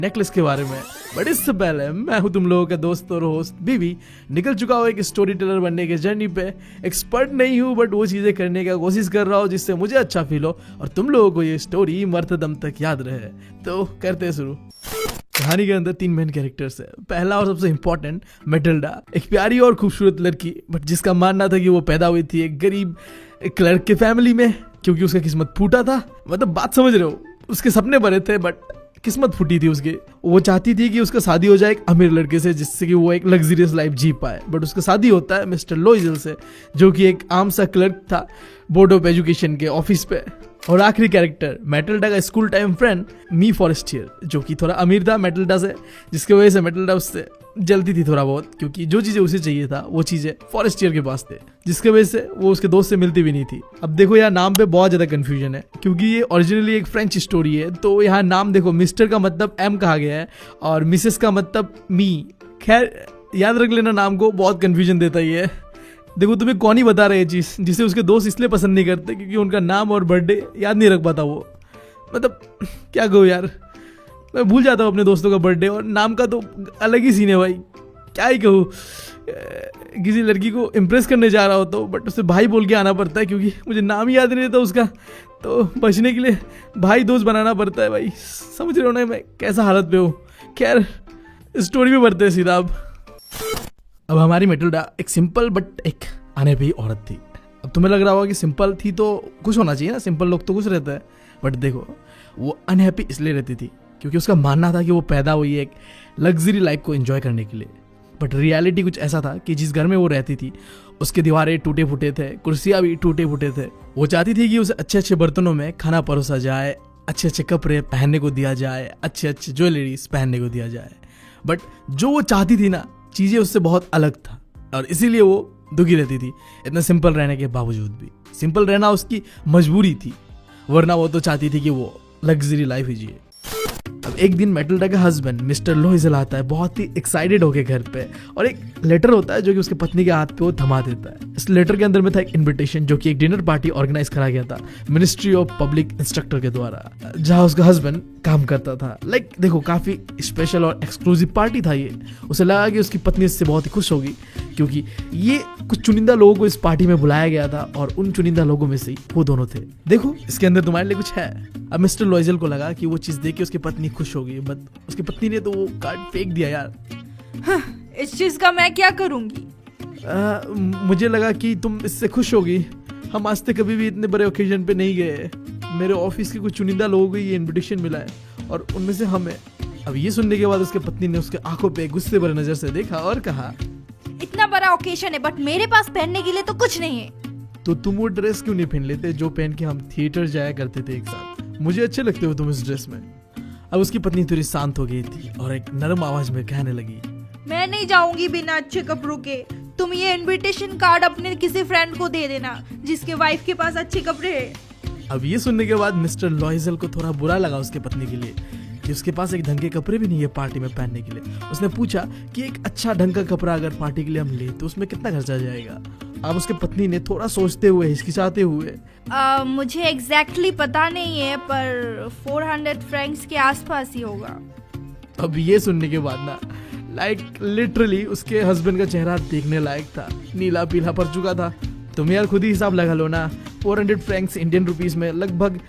Necklace के बारे में। बट इससे पहले मैं हूं तुम लोगों का दोस्त और होस्ट बीबी, निकल चुका हूं एक स्टोरी टेलर बनने के जर्नी पे। एक्सपर्ट नहीं हूं बट वो चीजें करने का कोशिश कर रहा हूं जिससे मुझे अच्छा फील हो और तुम लोगों को ये स्टोरी मरते दम तक याद रहे। तो करते हैं शुरू। कहानी के अंदर 3 मेन कैरेक्टर्स है। पहला और सबसे इम्पोर्टेंट मैटिल्डा, एक प्यारी और खूबसूरत लड़की बट जिसका मानना था कि वो पैदा हुई थी एक गरीब क्लर्क के फैमिली में क्योंकि उसका किस्मत फूटा था। मतलब बात समझ रहे हो, उसके सपने बड़े थे बट किस्मत फूटी थी उसकी। वो चाहती थी कि उसका शादी हो जाए एक अमीर लड़के से जिससे कि वो एक लग्जरियस लाइफ जी पाए। बट उसका शादी होता है मिस्टर लोइजल से जो कि एक आम सा क्लर्क था बोर्ड ऑफ एजुकेशन के ऑफिस पे। और आखिरी कैरेक्टर मैटिल्डा का स्कूल टाइम फ्रेंड मी फॉरेस्टियर जो कि थोड़ा अमीर था मैटिल्डा से, जिसकी वजह से मैटिल्डा उससे जलती थी थोड़ा बहुत क्योंकि जो चीज़ें उसे चाहिए था वो चीज़ें फॉरेस्टियर के पास थे, जिसकी वजह से वो उसके दोस्त से मिलती भी नहीं थी। अब देखो यार नाम पे बहुत ज़्यादा कन्फ्यूजन है क्योंकि ये ओरिजिनली एक फ्रेंच स्टोरी है। तो यहाँ नाम देखो, मिस्टर का मतलब एम कहा गया है और मिसेस का मतलब मी। खैर याद रख लेना नाम को, बहुत कन्फ्यूजन देता ही है। देखो तुम्हें कौन ही बता रहे हैं चीज़ जिसे उसके दोस्त इसलिए पसंद नहीं करते क्योंकि उनका नाम और बर्थडे याद नहीं रख पाता वो। मतलब क्या कहूँ यार, मैं भूल जाता हूँ अपने दोस्तों का बर्थडे और नाम का तो अलग ही सीन है भाई। क्या ही कहूँ, किसी लड़की को इम्प्रेस करने जा रहा हो तो बट उसे भाई बोल के आना पड़ता है क्योंकि मुझे नाम ही याद नहीं रहता उसका। तो बचने के लिए भाई दोस्त बनाना पड़ता है भाई। समझ रहे हो ना मैं कैसा हालत पे हूँ। खैर स्टोरी में बढ़ते हैं सीधा। अब हमारी मैटिल्डा एक सिंपल बट एक अनहैप्पी औरत थी। अब तुम्हें लग रहा होगा कि सिंपल थी तो खुश होना चाहिए ना, सिंपल लोग तो खुश रहते हैं। बट देखो वो अनहैप्पी इसलिए रहती थी क्योंकि उसका मानना था कि वो पैदा हुई एक लग्जरी लाइफ को एंजॉय करने के लिए। बट रियलिटी कुछ ऐसा था कि जिस घर में वो रहती थी उसके दीवारें टूटे फूटे थे, कुर्सियाँ भी टूटे फूटे थे। वो चाहती थी कि उसे अच्छे अच्छे बर्तनों में खाना परोसा जाए, अच्छे अच्छे कपड़े पहनने को दिया जाए, अच्छे अच्छे ज्वेलरीज पहनने को दिया जाए। बट जो वो चाहती थी ना चीज़ें उससे बहुत अलग था और इसीलिए वो दुखी रहती थी। इतना सिंपल रहने के बावजूद भी सिंपल रहना उसकी मजबूरी थी, वरना वो तो चाहती थी कि वो लग्जरी लाइफ ही जिए। अब एक दिन मैटिल्डा का हस्बैंड मिस्टर लोइजल आता है बहुत ही एक्साइटेड होके घर पे और एक लेटर होता है जो कि उसके पत्नी के हाथ पे वो थमा देता है। इस लेटर के अंदर में था एक इनविटेशन जो कि एक डिनर पार्टी ऑर्गेनाइज करा गया था मिनिस्ट्री ऑफ पब्लिक इंस्ट्रक्टर के द्वारा जहां उसका हस्बैंड काम करता था। लाइक देखो काफी स्पेशल और एक्सक्लूसिव पार्टी था ये। उसे लगा कि उसकी पत्नी इससे बहुत ही खुश होगी क्योंकि ये कुछ चुनिंदा लोगों को इस पार्टी में बुलाया गया था और उन चुनिंदा लोगों में से वो दोनों थे। देखो इसके अंदर तुम्हारे लिए कुछ है। अब मिस्टर लोइजल को लगा कि वो चीज देख के उसकी पत्नी खुश होगी बट उसकी पत्नी ने तो वो कार्ड फेंक दिया यार। हाँ, इस चीज का मैं क्या करूंगी? मुझे लगा कि तुम इससे खुश होगी। हम आज तक कभी भी इतने बड़े ओकेजन पे नहीं गए। मेरे ऑफिस के कुछ चुनिंदा लोगों को ये इनविटेशन मिला है और उनमें से हमें। अब ये सुनने के बाद उसके पत्नी ने उसके आंखों पे गुस्से भरे नजर से देखा और कहा, इतना बड़ा ओकेजन है बट मेरे पास पहनने के लिए तो कुछ नहीं है। तो तुम वो ड्रेस क्यों नहीं पहन लेते जो पहन के हम थिएटर जाया करते थे एक साथ? मुझे अच्छे लगते हो तुम इस ड्रेस में। अब उसकी पत्नी थोड़ी शांत हो गई थी और एक नरम आवाज में कहने लगी, मैं नहीं जाऊंगी बिना अच्छे कपड़ों के। तुम ये इनविटेशन कार्ड अपने किसी फ्रेंड को दे देना जिसके वाइफ के पास अच्छे कपड़े हैं। अब ये सुनने के बाद मिस्टर लोइजल को थोड़ा बुरा लगा उसके पत्नी के लिए कि उसके पास एक ढंग के कपड़े भी नहीं है पार्टी में पहनने के लिए। उसने पूछा कि एक अच्छा ढंग का कपड़ा अगर पार्टी के लिए हम ले तो उसमें कितना खर्चा जाएगा। अब उसके पत्नी ने थोड़ा सोचते हुए हिचकिचाते हुए, मुझे एग्जैक्टली पता नहीं है पर 400 फ्रैंक्स के आसपास ही होगा। अब ये सुनने के बाद ना लाइक लिटरली उसके हस्बैंड का चेहरा देखने लायक था, नीला पीला पड़ चुका था। तुम यार खुद ही हिसाब लगा लो ना, 400 फ्रैंक्स इंडियन रुपीस में लगभग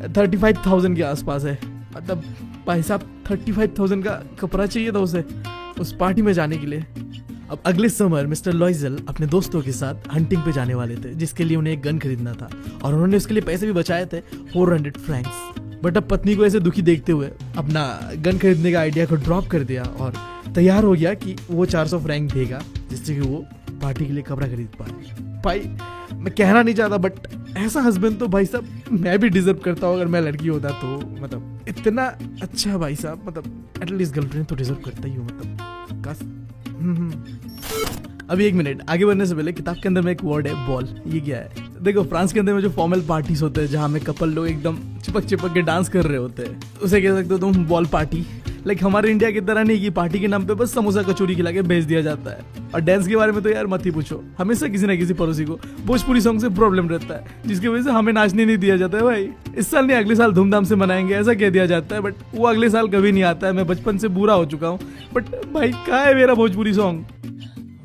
35,000 के आसपास है। मतलब भाई साहब 35,000 का कपड़ा चाहिए था उसे उस पार्टी में जाने के लिए। अब अगले समर मिस्टर लोइजल अपने दोस्तों के साथ हंटिंग पे जाने वाले थे जिसके लिए उन्हें एक गन खरीदना था और उन्होंने उसके लिए पैसे भी बचाए थे 400 फ्रैंक्स। बट अब पत्नी को ऐसे दुखी देखते हुए अपना गन खरीदने का आइडिया को ड्रॉप कर दिया और तैयार हो गया कि वो 400 फ्रैंक देगा जिससे कि वो पार्टी के लिए कपड़ा खरीद पाए। भाई मैं कहना नहीं चाहता बट ऐसा हस्बैंड तो भाई साहब मैं भी डिजर्व करता हूँ अगर मैं लड़की होता तो। मतलब इतना अच्छा भाई साहब, मतलब एटलीस्ट गर्लफ्रेंड तो डिजर्व करता ही हूँ। मतलब काश। अभी एक मिनट आगे बढ़ने से पहले किताब के अंदर में एक वर्ड है बॉल। ये क्या है? देखो फ्रांस के अंदर में जो फॉर्मल पार्टीज होते हैं जहाँ में कपल लोग एकदम चिपक चिपक के डांस कर रहे होते हैं उसे कह सकते हो तुम बॉल पार्टी। लाइक हमारे इंडिया की तरह नहीं कि पार्टी के नाम पे बस समोसा कचौरी खिला के भेज दिया जाता है। और डांस के बारे में तो यार मत ही पूछो, हमेशा किसी ना किसी पड़ोसी को भोजपुरी सॉन्ग से प्रॉब्लम रहता है, जिसकी वजह से हमें नाचने नहीं दिया जाता है। भाई इस साल नहीं अगले साल धूमधाम से मनाएंगे ऐसा कह दिया जाता है, बट वो अगले साल कभी नहीं आता है। मैं बचपन से बुरा हो चुका हूँ, बट भाई कहाँ है मेरा भोजपुरी सॉन्ग?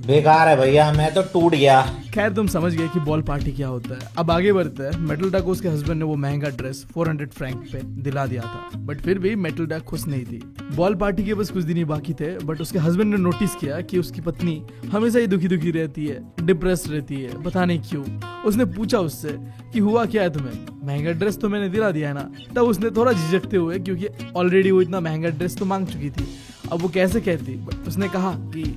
बेकार है भैया, मैं तो टूट गया। खैर तुम समझ गए कि बॉल पार्टी क्या होता है। अब आगे बढ़ते हैं। मेटल्डा को उसके हस्बैंड ने वो महंगा ड्रेस 400 फ्रैंक पे दिला दिया था, बट फिर भी मेटल्डा खुश नहीं थी। बॉल पार्टी के बस कुछ दिन ही बाकी थे, बट उसके हस्बैंड ने नोटिस किया कि उसकी पत्नी हमेशा ही दुखी दुखी रहती है, डिप्रेस रहती है, पता नहीं क्यों। उसने पूछा उससे कि हुआ क्या है तुम्हें? महंगा ड्रेस तो मैंने दिला दिया है ना। तब उसने थोड़ा झिझकते हुए, क्योंकि ऑलरेडी वो इतना महंगा ड्रेस तो मांग चुकी थी, अब वो कैसे कहती, बट उसने कहा कि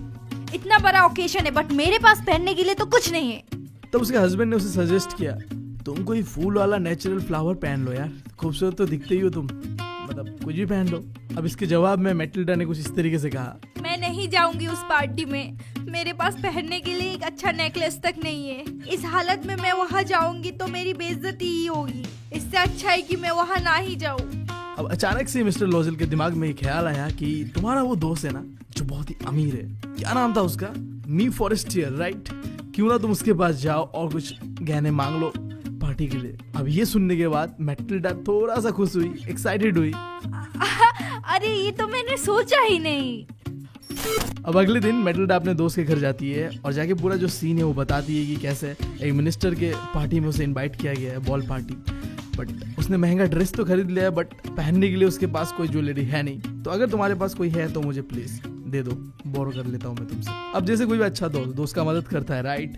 इतना बड़ा ओकेशन है बट मेरे पास पहनने के लिए तो कुछ नहीं है। तब उसके हस्बैंड ने उसे सजेस्ट किया, तुम कोई फूल वाला नेचुरल फ्लावर पहन लो यार, खूबसूरत तो दिखते ही हो तुम, मतलब कुछ भी पहन लो। अब इसके जवाब में मेटिल्डा ने कुछ इस तरीके से कहा, मैं नहीं जाऊंगी उस पार्टी में, मेरे पास पहनने के लिए एक अच्छा नेकलेस तक नहीं है। इस हालत में मैं वहाँ जाऊंगी तो मेरी बेइज्जती ही होगी, इससे अच्छा है कि मैं वहाँ ना ही जाऊँ। अब अचानक से मिस्टर लॉजल के दिमाग में एक ख्याल आया कि तुम्हारा वो दोस्त है ना जो बहुत ही अमीर है, क्या नाम था उसका? मी फॉरेस्टियर, राइट? क्यों ना तुम उसके पास जाओ और कुछ गहने मांग लो पार्टी के लिए। अब ये सुनने के बाद मेटिल्डा थोड़ा सा खुश हुई, एक्साइटेड हुई। अरे ये तो मैंने सोचा ही नहीं। अब अगले दिन मेटिल्डा अपने दोस्त के घर जाती है और जाके पूरा जो सीन है वो बताती है कि कैसे एक मिनिस्टर के पार्टी में उसे इनवाइट किया गया है, बॉल पार्टी। बट उसने महंगा ड्रेस तो खरीद लिया है, बट पहनने के लिए उसके पास कोई ज्वेलरी है नहीं। तो अगर तुम्हारे पास कोई है तो मुझे प्लीज दे दो, बोरो कर लेता हूँ मैं तुमसे। अब जैसे कोई भी अच्छा दोस्त का मदद करता है, राइट?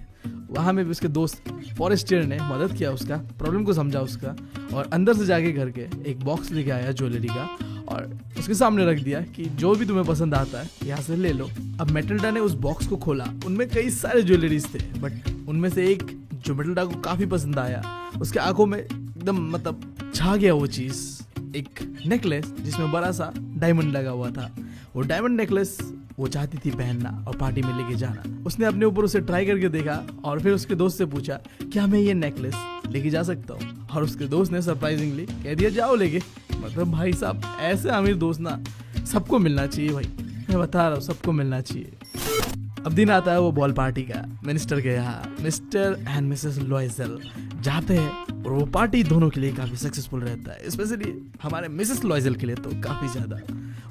वहाँ में भी उसके दोस्त फॉरेस्टियर ने मदद किया, उसका प्रॉब्लम को समझा उसका, और अंदर से जाके घर के एक बॉक्स लेके आया ज्वेलरी का और उसके सामने रख दिया कि जो भी तुम्हें पसंद आता है यहाँ से ले लो। अब मेटिल्डा ने उस बॉक्स को खोला, उनमें कई सारे ज्वेलरीज थे, बट उनमें से एक जो मेटिल्डा को काफी पसंद आया, उसके आंखों में एकदम मतलब छा गया वो चीज, एक नेकलेस जिसमें बड़ा सा डायमंड लगा हुआ था। वो डायमंड नेकलेस वो चाहती थी पहनना और पार्टी में लेके जाना। उसने अपने ऊपर उसे ट्राई करके देखा और फिर उसके दोस्त से पूछा, क्या मैं ये नेकलेस लेके जा सकता हूँ? और उसके दोस्त ने सरप्राइजिंगली कह दिया, जाओ लेके। मतलब भाई साहब, ऐसे अमीर दोस्त ना सबको मिलना चाहिए भाई, मैं बता रहा हूँ सबको मिलना चाहिए। अब दिन आता है वो बॉल पार्टी का, मिनिस्टर के यहाँ मिस्टर एंड मिसेस लॉयजल जाते हैं और वो पार्टी दोनों के लिए काफी सक्सेसफुल रहता है, स्पेशली हमारे मिसेस लॉयजल के लिए तो काफी ज्यादा।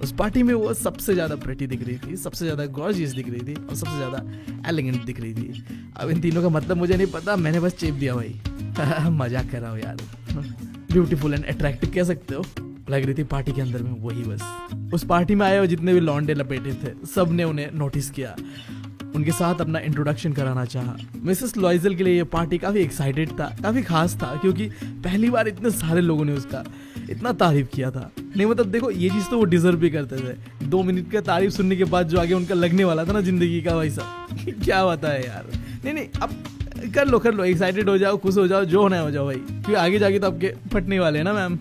उस पार्टी में वो सबसे ज्यादा प्रेटी दिख रही थी, सबसे ज्यादा गॉर्जियस दिख रही थी और सबसे ज्यादा एलिगेंट दिख रही थी। अब इन तीनों का मतलब मुझे नहीं पता, मैंने बस चेप दिया भाई। मजाक कर रहा हूँ यार, ब्यूटीफुल एंड अट्रैक्टिव कह सकते हो लग रही थी पार्टी के अंदर में वही। बस उस पार्टी में आए हुए जितने भी लौंडे लपेटे थे सब ने उन्हें नोटिस किया, उनके साथ अपना इंट्रोडक्शन कराना चाहा। मिसेस लॉयजल के लिए ये पार्टी काफी एक्साइटेड था, काफी खास था, क्योंकि पहली बार इतने सारे लोगों ने उसका इतना तारीफ किया था। नहीं मतलब देखो, ये चीज तो वो डिजर्व भी करते थे। 2 मिनट का तारीफ सुनने के बाद जो आगे उनका लगने वाला था ना जिंदगी का, भाई साहब क्या होता है यार। नहीं अब कर लो, एक्साइटेड हो जाओ, खुश हो जाओ, जो होना है हो जाओ भाई, क्योंकि आगे जाके तो आपके फटने वाले हैं ना मैम।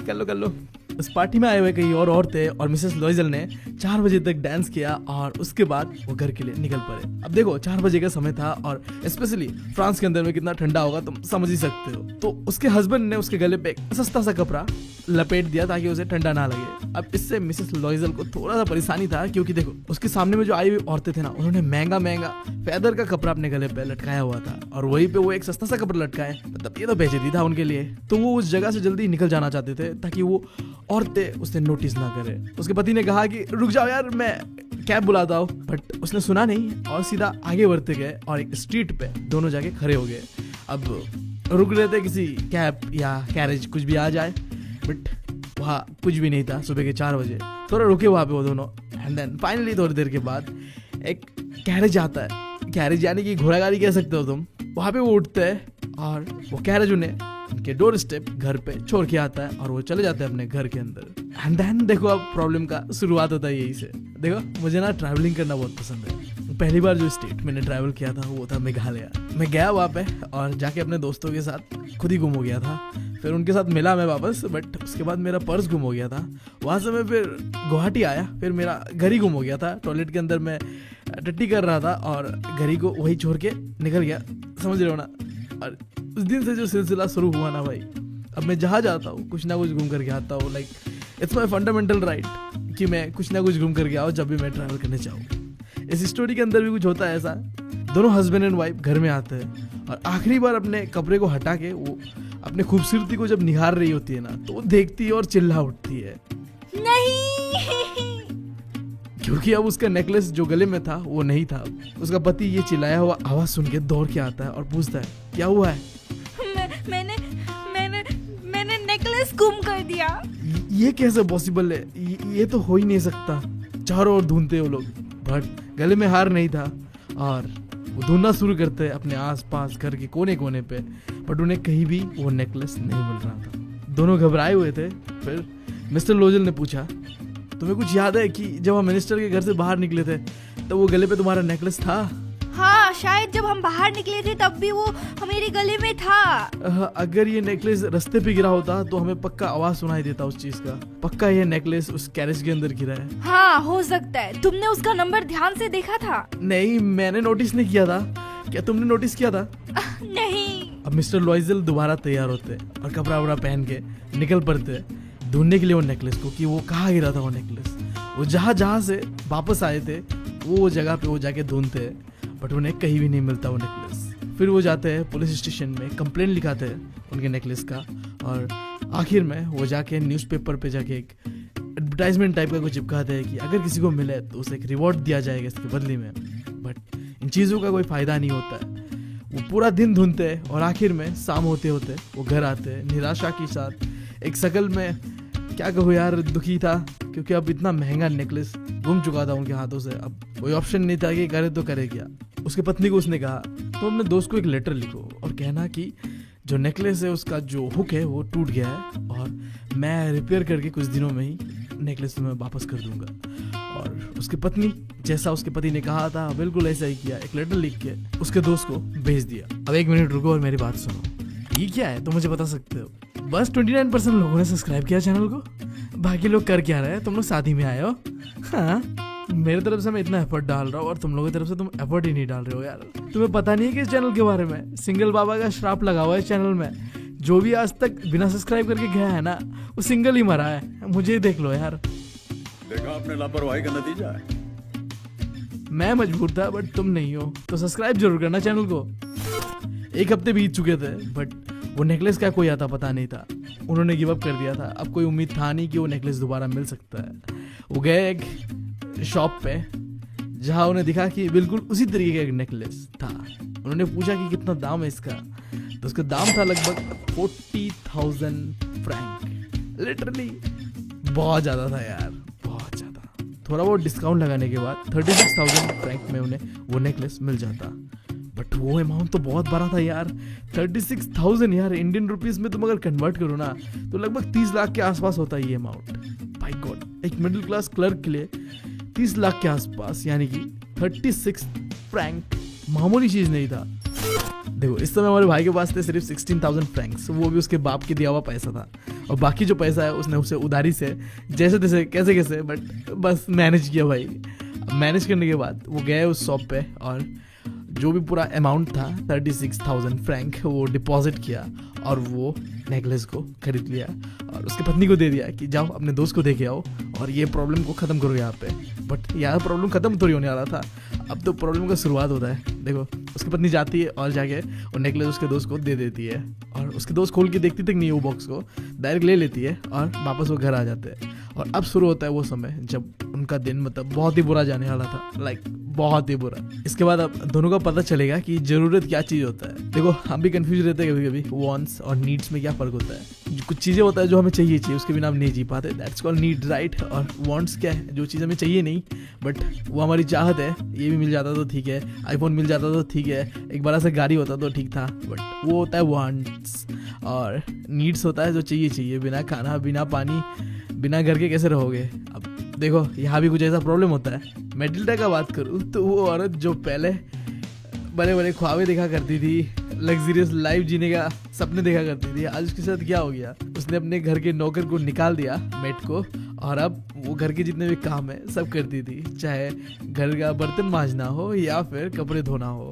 कर लो। उस पार्टी में आए हुए कई और औरतें और मिसेस लॉयजल ने 4 बजे तक डांस किया और उसके बाद वो घर के लिए निकल पड़े। अब देखो 4 बजे का समय था और स्पेशली फ्रांस के अंदर में कितना ठंडा होगा तुम समझ ही सकते हो। तो उसके हस्बैंड ने उसके गले पे एक सस्ता सा कपड़ा लपेट दिया ताकि उसे ठंडा ना लगे। अब इससे मिसेस लॉयजल को थोड़ा सा परेशानी था, क्योंकि देखो उसके सामने में जो आई हुई औरतें थे ना, उन्होंने महंगा फेदर का कपड़ा अपने गले पे लटकाया हुआ था और वहीं पे वो एक सस्ता सा कपड़ा लटकाए, मतलब ये तो बेइज्जती था उनके लिए। तो वो उस जगह से जल्दी निकल जाना चाहते थे ताकि वो औरतें उसे नोटिस ना करे। उसके पति ने कहा कि रुक जाओ यार, मैं कैब बुलाता हूँ, बट उसने सुना नहीं और सीधा आगे बढ़ते गए और एक स्ट्रीट पे दोनों जाके खड़े हो गए। अब रुक रहे थे किसी कैब या कैरेज कुछ भी आ जाए, बट वहाँ कुछ भी नहीं था। सुबह के 4 बजे थोड़ा रुके वहाँ पे वो दोनों, एंड देन फाइनली थोड़ी देर के बाद एक कैरेज आता है। कैरेज यानी कि घोड़ा गाड़ी कह सकते हो तुम। वहाँ पे वो उठते हैं और वो कैरेज उन्हें उनके डोर स्टेप घर पे छोड़ के आता है और वो चले जाते हैं अपने घर के अंदर। एंड देन देखो अब प्रॉब्लम का शुरुआत होता है यही से। देखो मुझे ना ट्रैवलिंग करना बहुत पसंद है। पहली बार जो स्टेट मैंने ट्रैवल किया था वो था मेघालय। मैं गया वहाँ पे और जाके अपने दोस्तों के साथ खुद ही गुम हो गया था। फिर उनके साथ मिला मैं वापस, बट उसके बाद मेरा पर्स गुम हो गया था। वहाँ से मैं फिर गुवाहाटी आया, फिर मेरा घर ही गुम हो गया था। टॉयलेट के अंदर मैं टट्टी कर रहा था और घड़ी को वही छोड़ के निकल गया, समझ रहे हो ना। और उस दिन से जो सिलसिला शुरू हुआ ना भाई, अब मैं जहाँ जाता हूँ कुछ ना कुछ घूम करके आता हूँ। Like it's my fundamental right कि मैं कुछ ना कुछ घूम करके आओ जब भी मैं ट्रैवल करने जाऊँ। इस स्टोरी के अंदर भी कुछ होता है ऐसा। दोनों हस्बैंड एंड वाइफ घर में आते हैं और आखिरी बार अपने कपड़े को हटा के वो अपने खूबसूरती को जब निहार रही होती है ना, तो वो देखती है और चिल्ला उठती है नहीं। क्योंकि अब उसका नेकलेस जो गले में था वो नहीं था। उसका पति ये चिल्लाया हुआ आवाज सुन के दौड़ के आता है और पूछता है क्या हुआ है। मैंने नेकलेस गुम कर दिया। ये कैसे पॉसिबल है, ये तो हो ही नहीं सकता। चारों ओर ढूंढते वो लोग, बट गले में हार नहीं था और वो ढूंढना शुरू करते हैं अपने आसपास घर के कोने कोने पे, बट उन्हें कहीं भी वो नेकलेस नहीं मिल रहा था। दोनों घबराए हुए थे। फिर मिस्टर लोजल ने पूछा तुम्हें कुछ याद है कि जब हम मिनिस्टर के घर से बाहर निकले थे तो वो गले पे तुम्हारा नेकलेस था। हाँ, शायद जब हम बाहर निकले थे तब भी वो मेरे गले में था। अगर ये नेकलेस रास्ते पे गिरा होता तो हमें पक्का आवाज सुनाई देता उस चीज का। पक्का ये नेकलेस उस कैरेज के अंदर गिरा है। हाँ, हो सकता है। तुमने उसका नंबर ध्यान से देखा था? नहीं, मैंने नोटिस नहीं किया था। क्या तुमने नोटिस किया था? नहीं। अब मिस्टर लॉइजल दोबारा तैयार होते और कपड़ा वपड़ा पहन के निकल पड़ते ढूंढने के लिए वो नेकलेस को कि वो कहाँ गिरा था वो नेकलेस। वो जहाँ से वापस आए थे वो जगह पे वो जाके ढूंढते हैं, बट उन्हें कहीं भी नहीं मिलता वो नेकलेस। फिर वो जाते हैं पुलिस स्टेशन में, कंप्लेंट लिखाते हैं उनके नेकलेस का और आखिर में वो जाके न्यूज़पेपर पे जाके एक एडवर्टाइजमेंट टाइप का कुछ चिपकाते हैं कि अगर किसी को मिले तो उसे एक रिवॉर्ड दिया जाएगा इसके बदले में। बट इन चीज़ों का कोई फ़ायदा नहीं होता है। वो पूरा दिन ढूंढते हैं और आखिर में शाम होते होते वो घर आते हैं निराशा के साथ। एक शकल में क्या कहूँ यार, दुखी था क्योंकि अब इतना महंगा नेकलेस गुम चुका था उनके हाथों से। अब कोई ऑप्शन नहीं था कि करे तो करे क्या। उसके पत्नी को उसने कहा तो अपने दोस्त को एक लेटर लिखो और कहना कि जो नेकलेस है उसका जो हुक है वो टूट गया है और मैं रिपेयर करके कुछ दिनों में ही नेकलेस तुम्हें वापस कर दूंगा। और उसकी पत्नी जैसा उसके पति ने कहा था बिल्कुल ऐसा ही किया। एक लेटर लिख के उसके दोस्त को भेज दिया। अब 1 मिनट रुको और मेरी बात सुनो। ये क्या है तो मुझे बता सकते हो? बस 29% लोगों ने सब्सक्राइब किया चैनल को। बाकी लोग कर क्या रहे हैं? तुम लोग शादी में आए हो। हाँ, मेरी तरफ से मैं इतना एफर्ट डाल रहा हूँ और तुम लोगों की तरफ से तुम एफर्ट ही नहीं डाल रहे हो यार। तुम्हें पता नहीं है कि इस चैनल के बारे में सिंगल बाबा का श्राप लगा हुआ है इस चैनल में। जो भी आज तक बिना सब्सक्राइब करके गया है ना वो सिंगल ही मरा है। मुझे ही देख लो यार। देखा आपने लापरवाही का नतीजा है। मैं मजबूर था बट तुम नहीं हो, तो सब्सक्राइब जरूर करना चैनल को। 1 हफ्ते बीत चुके थे बट वो नेकलेस का कोई आता पता नहीं था। उन्होंने गिव अप कर दिया था। अब कोई उम्मीद था नहीं कि वो नेकलेस दोबारा मिल सकता है। वो गए एक शॉप पे जहाँ उन्हें दिखा कि बिल्कुल उसी तरीके का एक नेकलेस था। उन्होंने पूछा कि कितना दाम है इसका, तो उसका दाम था लगभग 40,000 फ्रैंक। लिटरली बहुत ज़्यादा था यार, बहुत ज़्यादा। थोड़ा बहुत डिस्काउंट लगाने के बाद 36,000 फ्रैंक में उन्हें वो नेकलेस मिल जाता। बट वो अमाउंट तो बहुत बड़ा था यार। 36,000 यार, इंडियन रुपीस में तुम अगर कन्वर्ट करो ना तो लगभग 30 लाख के आसपास होता है ये अमाउंट। बाय गॉड, एक मिडिल क्लास क्लर्क के लिए 30 लाख के आसपास, यानी कि 36 फ्रैंक मामूली चीज नहीं था। देखो इस समय हमारे भाई के पास थे सिर्फ 16,000 फ्रैंक्स, वो भी उसके बाप के दिया हुआ पैसा था। और बाकी जो पैसा है उसने उसे उधारी से जैसे तैसे कैसे कैसे बट बस मैनेज किया भाई। मैनेज करने के बाद वो गए उस शॉप पे और जो भी पूरा अमाउंट था 36,000 फ्रैंक वो डिपॉजिट किया और वो नेकलेस को खरीद लिया और उसकी पत्नी को दे दिया कि जाओ अपने दोस्त को दे के आओ और ये प्रॉब्लम को ख़त्म करो यहाँ पे। बट यहाँ प्रॉब्लम ख़त्म थोड़ी होने वाला था, अब तो प्रॉब्लम का शुरुआत होता है। देखो उसकी पत्नी जाती है और जाके वो नेकलेस उसके दोस्त को दे देती है और उसके दोस्त खोल के देखती तक नहीं वो बॉक्स को, डायरेक्ट ले लेती है और वापस वो घर आ जाते हैं। और अब शुरू होता है वो समय जब उनका दिन मतलब बहुत ही बुरा जाने वाला था, लाइक बहुत ही बुरा। इसके बाद अब दोनों का पता चलेगा कि ज़रूरत क्या चीज़ होता है। देखो हम भी कंफ्यूज रहते हैं कभी कभी, वांट्स और नीड्स में क्या फ़र्क होता है। कुछ चीज़ें होता है जो हमें चाहिए उसके बिना हम नहीं जी पाते, दैट्स कॉल्ड नीड, राइट। और वांट्स क्या है, जो चीज़ हमें चाहिए नहीं बट वो हमारी चाहत है। ये भी मिल जाता तो ठीक है, आईफोन मिल जाता तो ठीक है, एक बड़ा सा गाड़ी होता तो ठीक था, बट वो होता है वांट्स। और नीड्स होता है जो चाहिए, बिना खाना बिना पानी बिना घर के कैसे रहोगे। अब देखो यहाँ भी कुछ ऐसा प्रॉब्लम होता है। मैटिल्डा का बात करूँ तो वो औरत जो पहले बड़े बड़े ख्वाबें देखा करती थी, लग्जरियस लाइफ जीने का सपने देखा करती थी, आज उसके साथ क्या हो गया? उसने अपने घर के नौकर को निकाल दिया, मेट को, और अब वो घर के जितने भी काम है सब करती थी, चाहे घर का बर्तन मांजना हो या फिर कपड़े धोना हो,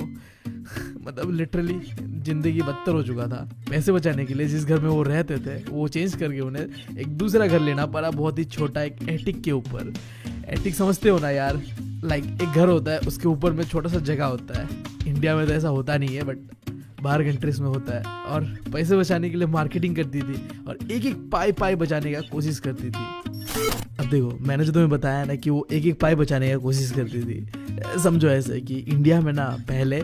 मतलब लिटरली जिंदगी बदतर हो चुका था। पैसे बचाने के लिए जिस घर में वो रहते थे वो चेंज करके उन्हें एक दूसरा घर लेना पड़ा, बहुत ही छोटा, एक एटिक के ऊपर। एटिक समझते हो ना यार, लाइक एक घर होता है उसके ऊपर में छोटा सा जगह होता है। इंडिया में तो ऐसा होता नहीं है बट बाहर कंट्रीज में होता है। और पैसे बचाने के लिए मार्केटिंग करती थी और एक एक पाई बचाने का कोशिश करती थी। अब देखो मैंने जो तुम्हें बताया ना कि वो एक एक पाई बचाने का कोशिश करती थी, समझो ऐसे कि इंडिया में ना पहले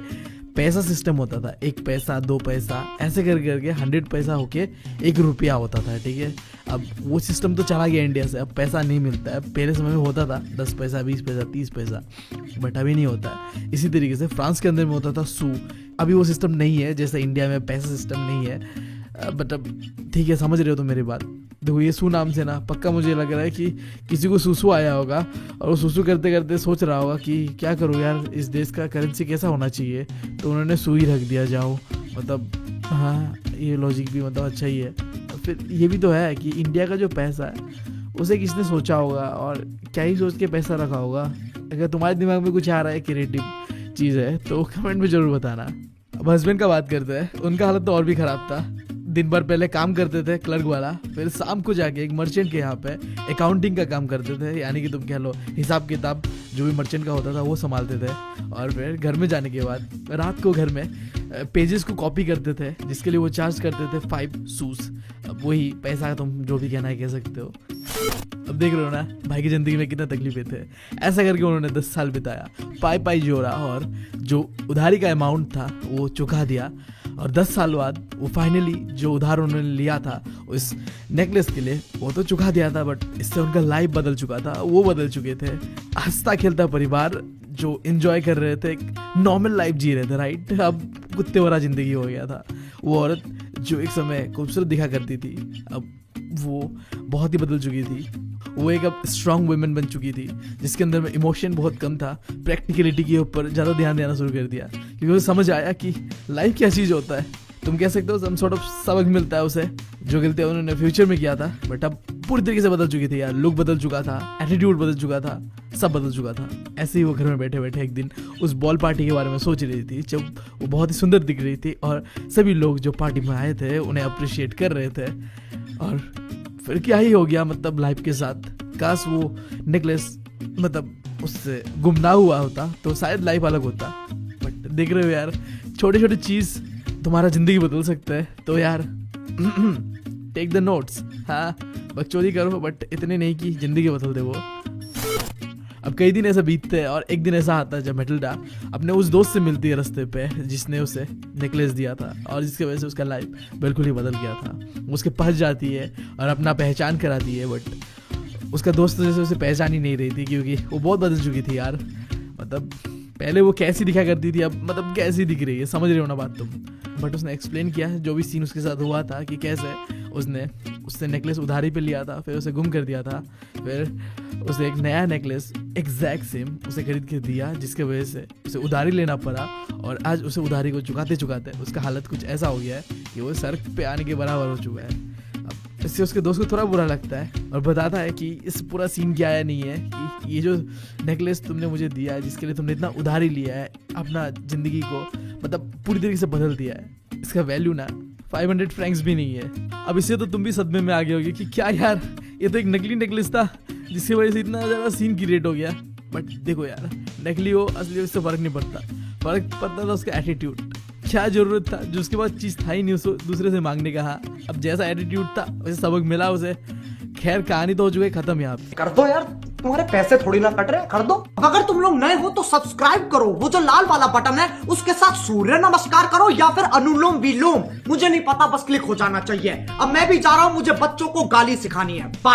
पैसा सिस्टम होता था, 1 पैसा 2 पैसा ऐसे कर करके 100 पैसा होके 1 रुपया होता था, ठीक है। अब वो सिस्टम तो चला गया इंडिया से, अब पैसा नहीं मिलता है। पहले समय में होता था 10 पैसा 20 पैसा 30 पैसा, बट अभी नहीं होता है। इसी तरीके से फ्रांस के अंदर में होता था सू, अभी वो सिस्टम नहीं है, जैसे इंडिया में पैसा सिस्टम नहीं है। बट अब ठीक है, समझ रहे हो तो मेरी बात। देखो ये सू नाम से ना पक्का मुझे लग रहा है कि किसी को सूसू आया होगा और वो सूसू करते करते सोच रहा होगा कि क्या करूँ यार, इस देश का करेंसी कैसा होना चाहिए, तो उन्होंने सू ही रख दिया जाओ। मतलब हाँ, ये लॉजिक भी मतलब अच्छा ही है। फिर ये भी तो है कि इंडिया का जो पैसा है उसे किसने सोचा होगा और क्या ही सोच के पैसा रखा होगा। अगर तुम्हारे दिमाग में कुछ आ रहा है क्रिएटिव चीज़ है तो कमेंट में ज़रूर बताना। अब हस्बैंड का बात करते हैं, उनका हालत तो और भी ख़राब था। दिन भर पहले काम करते थे क्लर्क वाला, फिर शाम को जाके एक मर्चेंट के यहाँ पे अकाउंटिंग का काम करते थे, यानी कि तुम कह लो हिसाब किताब जो भी मर्चेंट का होता था वो संभालते थे। और फिर घर में जाने के बाद रात को घर में पेजेस को कॉपी करते थे, जिसके लिए वो चार्ज करते थे 5 सूस। अब वही पैसा तुम जो भी कहना है कह सकते हो। अब देख रहे हो ना भाई की ज़िंदगी में कितना तकलीफें थे। ऐसा करके उन्होंने 10 साल बिताया, पाई जोड़ा और जो उधारी का अमाउंट था वो चुका दिया। और 10 साल बाद वो फाइनली जो उधार उन्होंने लिया था उस नेकलेस के लिए वो तो चुका दिया था, बट इससे उनका लाइफ बदल चुका था। वो बदल चुके थे, हंसता खेलता परिवार जो एंजॉय कर रहे थे, नॉर्मल लाइफ जी रहे थे, राइट। अब कुत्ते वाला जिंदगी हो गया था। वो औरत जो एक समय खूबसूरत दिखा करती थी अब वो बहुत ही बदल चुकी थी। वो एक अब स्ट्रॉन्ग वुमेन बन चुकी थी जिसके अंदर में इमोशन बहुत कम था, प्रैक्टिकलिटी के ऊपर ज़्यादा ध्यान देना शुरू कर दिया क्योंकि उसे समझ आया कि लाइफ क्या चीज़ होता है। तुम कह सकते हो सम सॉर्ट ऑफ सबक मिलता है उसे, जो गलतियाँ उन्होंने फ्यूचर में किया था बट अब पूरी तरीके से बदल चुकी थी यार। लुक बदल चुका था, एटीट्यूड बदल चुका था, सब बदल चुका था। ऐसे ही वो घर में बैठे बैठे एक दिन उस बॉल पार्टी के बारे में सोच रही थी, जब वो बहुत ही सुंदर दिख रही थी और सभी लोग जो पार्टी में आए थे उन्हें अप्रिशिएट कर रहे थे। और फिर क्या ही हो गया मतलब लाइफ के साथ। काश वो नेकलेस मतलब उससे गुम ना हुआ होता तो शायद लाइफ अलग होता। बट देख रहे हो यार, छोटे छोटे चीज़ तुम्हारा ज़िंदगी बदल सकता है। तो यार टेक द नोट्स। हाँ, बकचोदी करो बट इतने नहीं कि ज़िंदगी बदल दे वो। अब कई दिन ऐसा बीतते हैं और एक दिन ऐसा आता है जब मैटिल्डा अपने उस दोस्त से मिलती है रास्ते पे जिसने उसे नेकलेस दिया था और जिसकी वजह से उसका लाइफ बिल्कुल ही बदल गया था। उसके पास जाती है और अपना पहचान कराती है, बट उसका दोस्त जैसे उसे पहचान ही नहीं रही थी क्योंकि वो बहुत बदल चुकी थी यार। मतलब पहले वो कैसी दिखा करती थी, अब मतलब कैसी दिख रही है, समझ रहे हो ना बात तुम। बट उसने एक्सप्लेन किया जो भी सीन उसके साथ हुआ था कि कैसे उसने उससे नेकलेस उधारी पे लिया था, फिर उसे गुम कर दिया था, फिर उसे एक नया नेकलेस एग्जैक्ट सेम उसे खरीद के दिया जिसके वजह से उसे उधारी लेना पड़ा। और आज उसे उधारी को चुकाते चुकाते उसका हालत कुछ ऐसा हो गया है कि वो सड़क पे आने के बराबर हो चुका है। अब इससे उसके दोस्त को थोड़ा बुरा लगता है और बताता है कि इस पूरा सीन क्या है नहीं है कि ये जो नेकलेस तुमने मुझे दिया है जिसके लिए तुमने इतना उधारी लिया है, अपना ज़िंदगी को मतलब पूरी तरीके से बदल दिया है, इसका वैल्यू ना 500 फ्रैंक्स भी नहीं है। अब इससे तो तुम भी सदमे में आ गए होगे कि क्या यार, ये तो एक नकली नेकलेस था जिसकी वजह से इतना ज़्यादा सीन क्रिएट हो गया। बट देखो यार, नकली हो असली हो इससे फ़र्क नहीं पड़ता, फ़र्क पड़ता था उसका एटीट्यूड। क्या ज़रूरत था जो उसके पास चीज़ था ही नहीं उसको दूसरे से मांगने का। हाँ, अब जैसा एटीट्यूड था वैसे सबक मिला उसे। खैर कहानी तो हो चुकी है खत्म यहाँ पे। कर दो यार, तुम्हारे पैसे थोड़ी ना कट रहे, कर दो। अगर तुम लोग नए हो तो सब्सक्राइब करो, वो जो लाल वाला बटन है उसके साथ सूर्य नमस्कार करो या फिर अनुलोम विलोम, मुझे नहीं पता, बस क्लिक हो जाना चाहिए। अब मैं भी जा रहा हूं, मुझे बच्चों को गाली सिखानी है। बाय।